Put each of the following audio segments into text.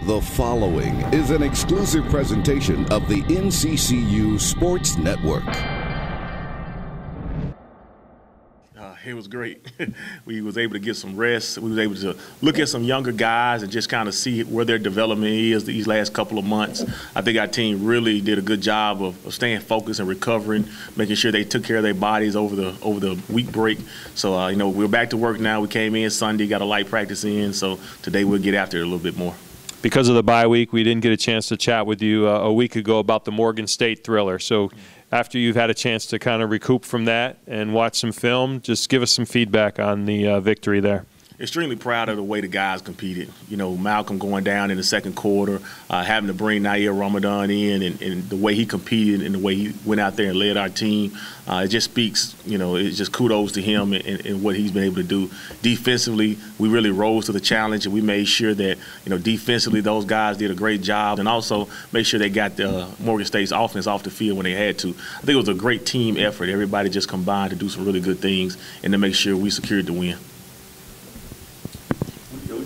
The following is an exclusive presentation of the NCCU Sports Network. It was great. We was able to get some rest. We was able to look at some younger guys and just kind of see where their development is these last couple of months. I think our team really did a good job of staying focused and recovering, making sure they took care of their bodies over the week break. So, we're back to work now. We came in Sunday, got a light practice in, so today we'll get after it a little bit more. Because of the bye week, we didn't get a chance to chat with you a week ago about the Morgan State thriller. So after you've had a chance to kind of recoup from that and watch some film, just give us some feedback on the victory there. Extremely proud of the way the guys competed. Malcolm going down in the second quarter, having to bring Nair Ramadan in, and the way he competed and the way he went out there and led our team, it just speaks, it's just kudos to him and what he's been able to do. Defensively, we really rose to the challenge, and we made sure that, defensively those guys did a great job, and also made sure they got Morgan State's offense off the field when they had to. I think it was a great team effort. Everybody just combined to do some really good things and to make sure we secured the win.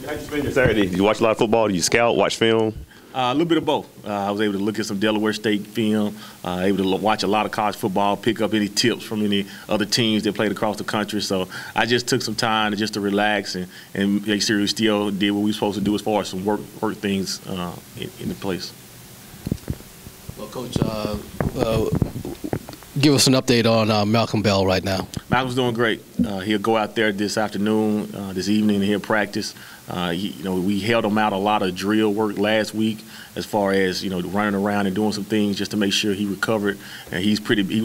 How did you spend your Saturday? Did you watch a lot of football? Did you scout, watch film? A little bit of both. I was able to look at some Delaware State film, able to watch a lot of college football, pick up any tips from any other teams that played across the country. So I just took some time just to relax and make sure we still did what we were supposed to do as far as some work things in the place. Well, Coach, give us an update on Malcolm Bell right now. Malcolm's doing great. He'll go out there this afternoon, this evening, and he'll practice. We held him out a lot of drill work last week, as far as running around and doing some things just to make sure he recovered. And he was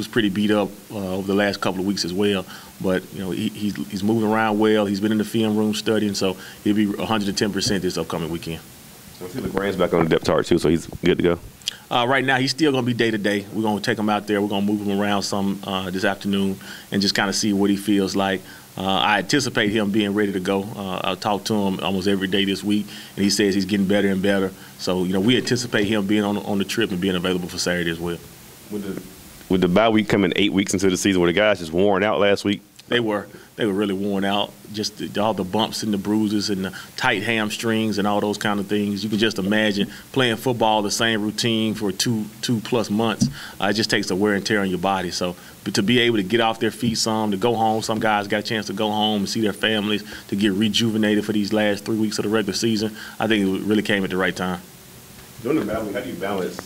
pretty beat up over the last couple of weeks as well. But he's moving around well. He's been in the film room studying, so he'll be 110% this upcoming weekend. So I see LeGrand's back on the depth chart too, so he's good to go. Right now, he's still going to be day-to-day. We're going to take him out there. We're going to move him around some this afternoon and just kind of see what he feels like. I anticipate him being ready to go. I talk to him almost every day this week, and he says he's getting better and better. So, we anticipate him being on the trip and being available for Saturday as well. With the bye week coming 8 weeks into the season, were the guys just worn out last week? They were really worn out. Just all the bumps and the bruises and the tight hamstrings and all those kind of things. You can just imagine playing football, the same routine for two plus months. It just takes the wear and tear on your body. So to be able to get off their feet some, to go home, some guys got a chance to go home and see their families, to get rejuvenated for these last 3 weeks of the regular season, I think it really came at the right time. During the battle, how do you balance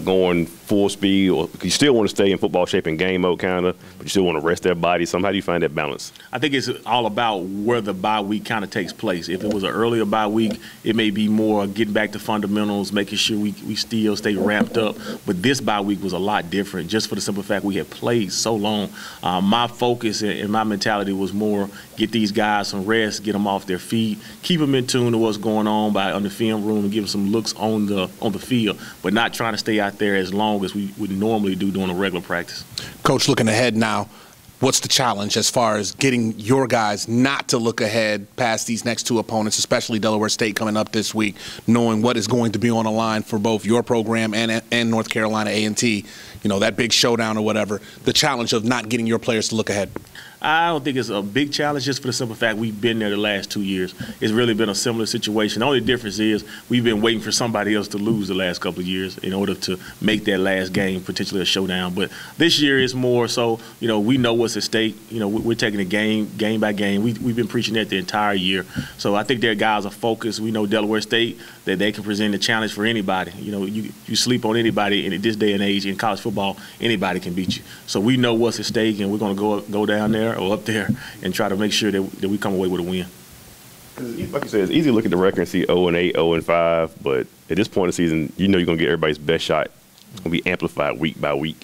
going full speed, or you still want to stay in football shape and game mode kind of, but you still want to rest their body? How do you find that balance? I think it's all about where the bye week kind of takes place. If it was an earlier bye week, it may be more getting back to fundamentals, making sure we still stay ramped up. But this bye week was a lot different, just for the simple fact we had played so long. My focus and my mentality was more get these guys some rest, get them off their feet, keep them in tune to what's going on on the film room, and give them some looks on the field, but not trying to stay out there as long as we would normally do during a regular practice. Coach, looking ahead now, what's the challenge as far as getting your guys not to look ahead past these next two opponents, especially Delaware State coming up this week, knowing what is going to be on the line for both your program and North Carolina A&T, that big showdown or whatever, the challenge of not getting your players to look ahead? I don't think it's a big challenge, just for the simple fact we've been there the last 2 years. It's really been a similar situation. The only difference is we've been waiting for somebody else to lose the last couple of years in order to make that last game potentially a showdown. But this year is more so, we know what's at stake. We're taking it game by game. We've been preaching that the entire year. So I think their guys are focused. We know Delaware State, that they can present a challenge for anybody. You sleep on anybody in this day and age in college football, anybody can beat you. So we know what's at stake, and we're going to go down there or up there and try to make sure that we come away with a win. Like you said, it's easy to look at the record and see 0-8, 0-5, but at this point in the season, you're going to get everybody's best shot. It's going to be amplified week by week.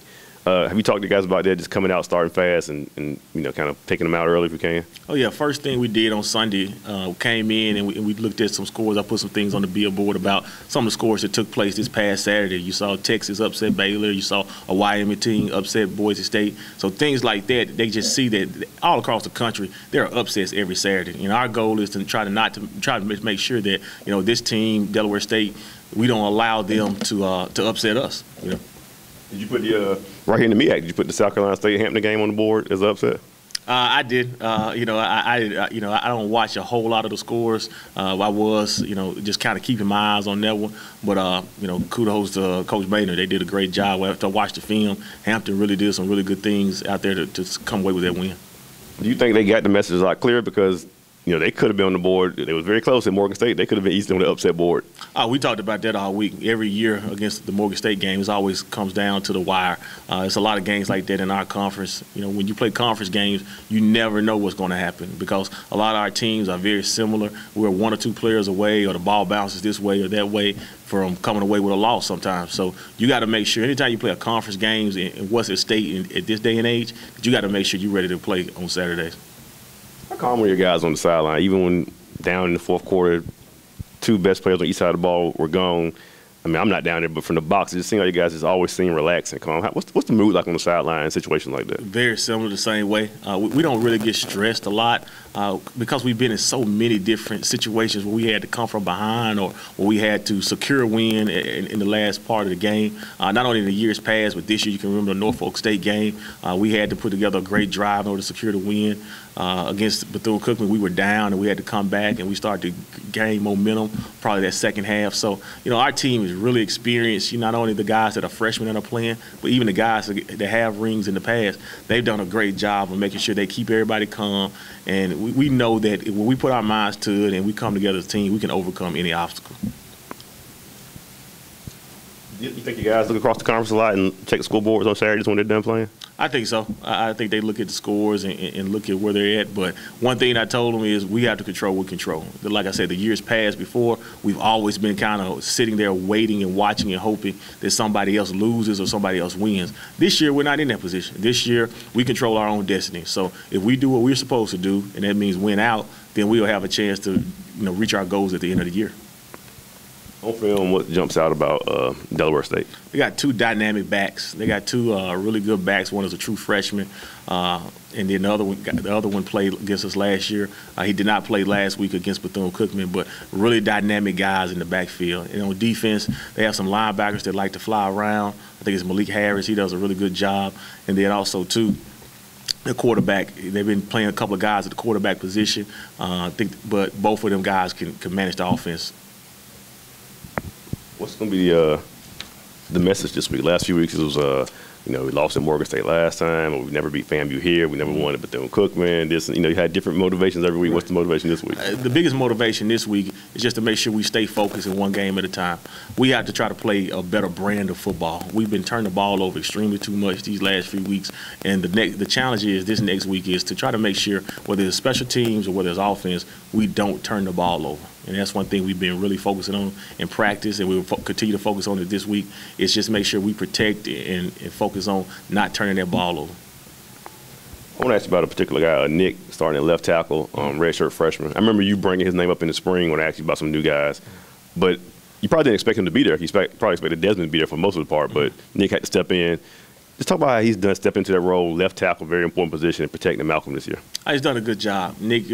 Have you talked to guys about that, just coming out, starting fast, and kind of taking them out early if we can? Oh, yeah. First thing we did on Sunday, came in and we looked at some scores. I put some things on the billboard about some of the scores that took place this past Saturday. You saw Texas upset Baylor. You saw a Wyoming team upset Boise State. So things like that, they just see that all across the country, there are upsets every Saturday. Our goal is to try to make sure that, this team, Delaware State, we don't allow them to upset us, Did you put the right here in the MEAC? Did you put the South Carolina State Hampton game on the board as an upset? I did. I don't watch a whole lot of the scores. I was, just kind of keeping my eyes on that one. But, kudos to Coach Maynard. They did a great job. After I watched the film, Hampton really did some really good things out there to come away with that win. Do you think they got the message a lot clearer? Because they could have been on the board. They was very close at Morgan State. They could have been easily on the upset board. We talked about that all week. Every year against the Morgan State games always comes down to the wire. It's a lot of games like that in our conference. When you play conference games, you never know what's going to happen because a lot of our teams are very similar. We're 1 or 2 players away, or the ball bounces this way or that way from coming away with a loss sometimes. So you got to make sure anytime you play a conference games in what's at state at this day and age, that you got to make sure you're ready to play on Saturdays. How calm were your guys on the sideline, even when down in the fourth quarter, 2 best players on each side of the ball were gone? I mean, I'm not down there, but from the box, it just seems like you guys just always seem relaxed and calm. What's the mood like on the sideline in situations like that? Very similar, the same way. We don't really get stressed a lot because we've been in so many different situations where we had to come from behind or where we had to secure a win in the last part of the game. Not only in the years past, but this year you can remember the Norfolk State game. We had to put together a great drive in order to secure the win. Against Bethune-Cookman, we were down and we had to come back and we started to gain momentum probably that second half. So, our team is really experienced. Not only the guys that are freshmen that are playing, but even the guys that have rings in the past. They've done a great job of making sure they keep everybody calm. And we know that when we put our minds to it and we come together as a team, we can overcome any obstacle. You think you guys look across the conference a lot and check the scoreboards on Saturdays when they're done playing? I think so. I think they look at the scores and look at where they're at. But one thing I told them is we have to control what we control. Like I said, the years past before, we've always been kind of sitting there waiting and watching and hoping that somebody else loses or somebody else wins. This year, we're not in that position. This year, we control our own destiny. So if we do what we're supposed to do, and that means win out, then we'll have a chance to reach our goals at the end of the year. On film, what jumps out about Delaware State? They got 2 dynamic backs. They got 2 really good backs. One is a true freshman, and then the other one played against us last year. He did not play last week against Bethune-Cookman, but really dynamic guys in the backfield. And on defense, they have some linebackers that like to fly around. I think it's Malik Harris. He does a really good job. And then also, too, the quarterback. They've been playing a couple of guys at the quarterback position, but both of them guys can manage the offense. What's going to be the message this week? Last few weeks it was, we lost at Morgan State last time, or we never beat FAMU here, we never won at Bethune-Cookman. You had different motivations every week. What's the motivation this week? The biggest motivation this week is just to make sure we stay focused in one game at a time. We have to try to play a better brand of football. We've been turning the ball over extremely too much these last few weeks, and the challenge is this next week is to try to make sure whether it's special teams or whether it's offense, we don't turn the ball over. And that's one thing we've been really focusing on in practice, and we will continue to focus on it this week, is just make sure we protect and focus on not turning that ball over. I want to ask you about a particular guy, Nick, starting at left tackle, redshirt freshman. I remember you bringing his name up in the spring when I asked you about some new guys. But you probably didn't expect him to be there. You probably expected Desmond to be there for most of the part, but Nick had to step in. Just talk about how he's done step into that role, left tackle, very important position, and protecting Malcolm this year. He's done a good job. Nick, we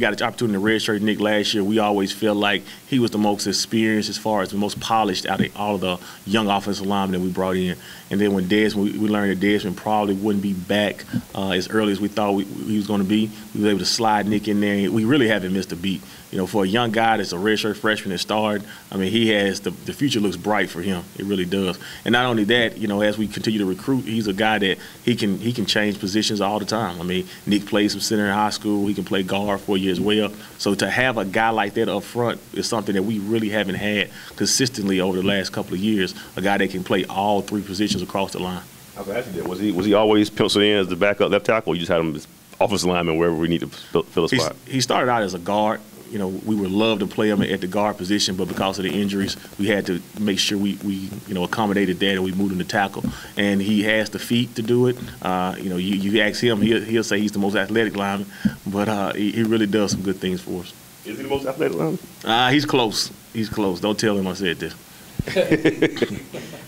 got an opportunity to redshirt Nick last year. We always felt like he was the most experienced as far as the most polished out of all of the young offensive linemen that we brought in. And then when Desmond, we learned that Desmond probably wouldn't be back as early as we thought he was going to be. We were able to slide Nick in there. We really haven't missed a beat. For a young guy that's a redshirt freshman that started, he has the future looks bright for him. It really does. And not only that, as we continue to recruit, he's a guy that he can change positions all the time. Nick played some center in high school. He can play guard for you as well. So to have a guy like that up front is something that we really haven't had consistently over the last couple of years. A guy that can play all 3 positions across the line. I was asking you, was he always penciled in as the backup left tackle, or you just had him as offensive lineman wherever we need to fill a spot? He started out as a guard. We would love to play him at the guard position, but because of the injuries, we had to make sure we accommodated that and we moved him to tackle. And he has the feet to do it. You ask him, he'll say he's the most athletic lineman, but he really does some good things for us. Is he the most athletic lineman? He's close. He's close. Don't tell him I said this.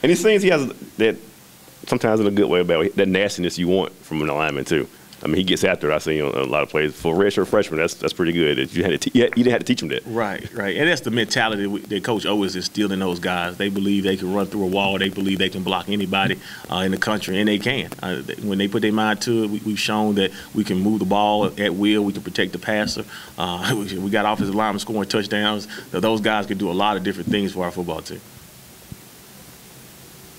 And it seems he has that, sometimes in a good way, about that nastiness you want from an alignment too. I mean, he gets after it. I see on a lot of plays. For a redshirt freshman, that's pretty good. You didn't have to teach him that. Right. And that's the mentality that Coach O is instilling in those guys. They believe they can run through a wall. They believe they can block anybody in the country, and they can. When they put their mind to it, we've shown that we can move the ball at will. We can protect the passer. We got offensive linemen scoring touchdowns. Those guys can do a lot of different things for our football team.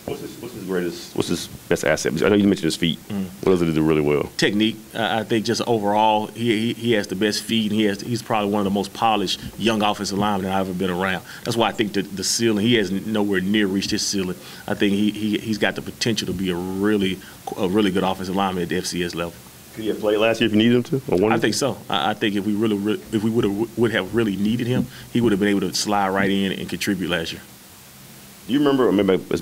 What's his best asset? I know you mentioned his feet. What does he do really well? Technique. I think just overall, he has the best feet, and he's probably one of the most polished young offensive linemen I've ever been around. That's why I think the ceiling, he has nowhere near reached his ceiling. I think he's got the potential to be a really good offensive lineman at the FCS level. Could he have played last year if you needed him to? I think so. I think if we would have really needed him, he would have been able to slide right in and contribute last year. Do you remember, maybe it's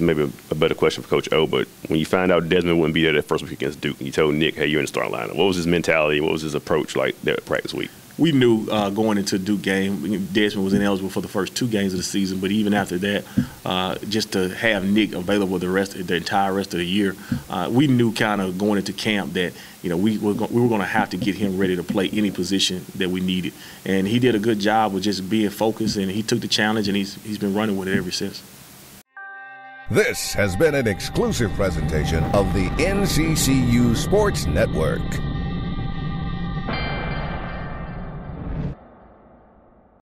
a better question for Coach O, but when you found out Desmond wouldn't be there that first week against Duke, and you told Nick, hey, you're in the starting lineup, what was his mentality? What was his approach like there at practice week? We knew going into the Duke game, Desmond was ineligible for the first 2 games of the season, but even after that, just to have Nick available the entire rest of the year, we knew kind of going into camp that we were going to have to get him ready to play any position that we needed, and he did a good job of just being focused, and he took the challenge, and he's been running with it ever since. This has been an exclusive presentation of the NCCU Sports Network.